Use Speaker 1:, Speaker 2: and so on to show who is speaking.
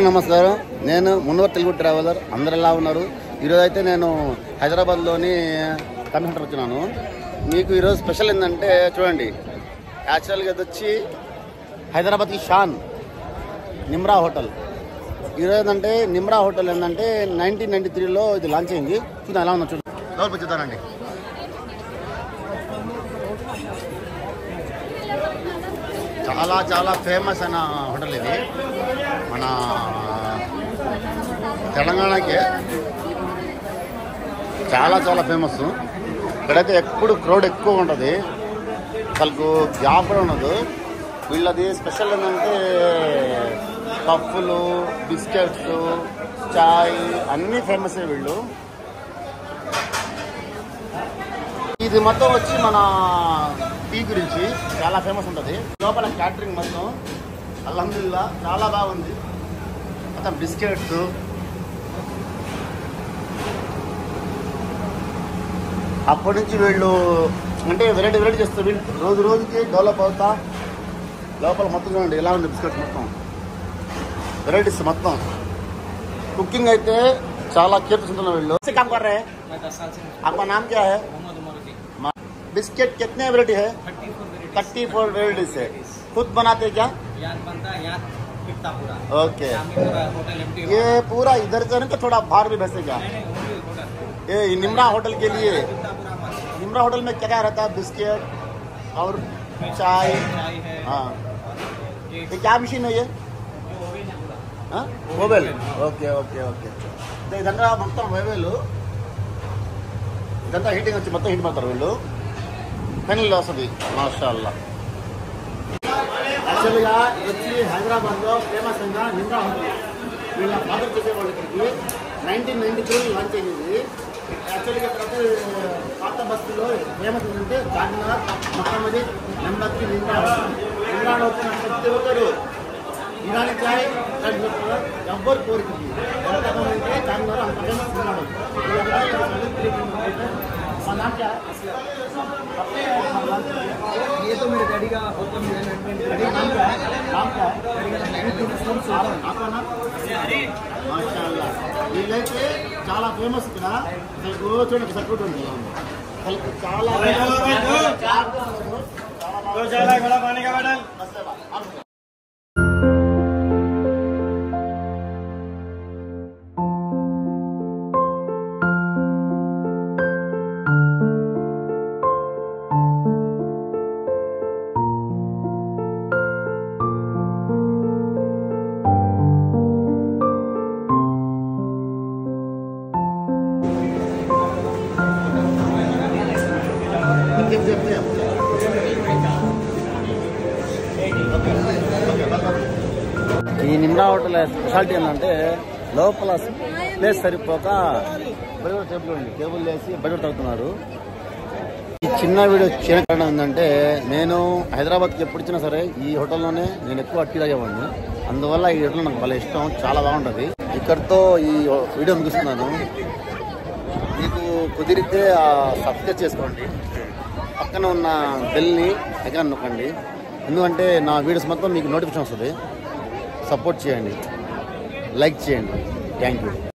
Speaker 1: నమస్కారం. నేను మున్నూరు తెలుగు ట్రావెలర్. అందరు ఎలా ఉన్నారు? ఈరోజు అయితే నేను హైదరాబాద్లోని కమిషనర్ వచ్చినాను. మీకు ఈరోజు స్పెషల్ ఏంటంటే చూడండి, యాక్చువల్గా ఇది వచ్చి హైదరాబాద్కి షాన్ నిమ్రా హోటల్. ఈరోజు ఏంటంటే నిమ్రా హోటల్ ఏంటంటే 1993లో ఇది లాంచ్ అయింది. చూద్దాం ఎలా ఉందో చూద్దాం. లోపలికి చూద్దానండి. చాలా చాలా ఫేమస్ అయిన హోటల్ ఇది. మన తెలంగాణకే చాలా చాలా ఫేమస్. ఇక్కడైతే ఎప్పుడు క్రౌడ్ ఎక్కువ ఉంటుంది, అసలు గ్యాప్ కూడా ఉండదు. వీళ్ళది స్పెషల్ ఏంటంటే పఫ్ఫులు, బిస్కెట్స్, చాయ్ అన్నీ ఫేమస్ వీళ్ళు. ఇది మొత్తం వచ్చి మన టీ గురించి చాలా ఫేమస్ ఉంటుంది. లోపల క్యాటరింగ్ మొత్తం అల్హమ్దుల్లా చాలా బాగుంది. మొత్తం బిస్కెట్స్, అప్పటి నుంచి వీళ్ళు అంటే వెరైటీ వెరైటీ చేస్తారు. వీళ్ళు రోజు రోజుకి డెవలప్ అవుతా. లోపల మొత్తం చూడండి ఎలా ఉంది, బిస్కెట్స్ మొత్తం వెరైటీస్ మొత్తం. కుకింగ్ అయితే చాలా కేర్స్ ఉంటున్నారు వీళ్ళు. आपका नाम क्या है? बिस्किट कितने वैरायटी है? 34 वैरायटीज है. खुद बनाते क्या? ओके. ये पूरा इधर से नहीं तो थोड़ा बाहर भी भेजे क्या? ये निम्रा होटल के लिए, निम्रा होटल में क्या क्या रहता है? बिस्किट और चाय. हाँ, ये क्या मशीन है ये? ఓవెల్. Okay okay okay. ఇదంతా మొత్తం ఓవెల్. ఇదంతా హీటింగ్ వచ్చి మొత్తం హీట్ పడతారు వీళ్ళు. ఫైనల్లో వస్తుంది మాషాల్లా. యాక్చువల్గా వచ్చి హైదరాబాద్లో ఫేమస్ అయిన నిమ్రా హోటల్. వీళ్ళ ఫాదర్ చేసేవాళ్ళు ఇక్కడికి 1993 లాంచ్ అయ్యింది. యాక్చువల్గా ఇక్కడ పాత బస్తీలో ఫేమస్ ఏంటంటే చార్మినార్, మొట్టమొదటి number 3 Nimrah hotel. Nimrah hotel ప్రతి ఒక్కరు ఇరానీ చాయ్ ఎవ్వరు కోరికకి ఎంతమంది చార్మినార్ అంత ఫేమస్ ఉన్నాడు.
Speaker 2: ये तो मेरे डैडी का होटल मैनेजमेंट
Speaker 1: మాషాల్లా. వీళ్ళైతే చాలా ఫేమస్ ఇక్కడ. అసలు చూడండి సపోర్ట్ ఉంది. అసలు చాలా ఈ నిమ్రా హోటల్ స్పెషాలిటీ ఏంటంటే లోపల ప్లేస్ సరిపోక బయట టేబుల్ వేసి బయట తగ్గుతున్నారు. ఈ చిన్న వీడియో చిన్న కారణం ఏంటంటే నేను హైదరాబాద్కి ఎప్పుడు వచ్చినా సరే ఈ హోటల్లోనే నేను ఎక్కువ టీ తాగేవాడిని. అందువల్ల ఈ హోటల్ నాకు భలే ఇష్టం, చాలా బాగుంటుంది. ఇక్కడితో ఈ వీడియో ముగిస్తున్నాను. మీకు కుదిరితే సబ్స్క్రైబ్ చేసుకోండి, పక్కన ఉన్న బెల్ని ఐకాన్ నొక్కండి. ఎందుకంటే నా వీడియోస్ మొత్తం మీకు నోటిఫికేషన్ వస్తుంది. సపోర్ట్ చేయండి, లైక్ చేయండి. Thank you.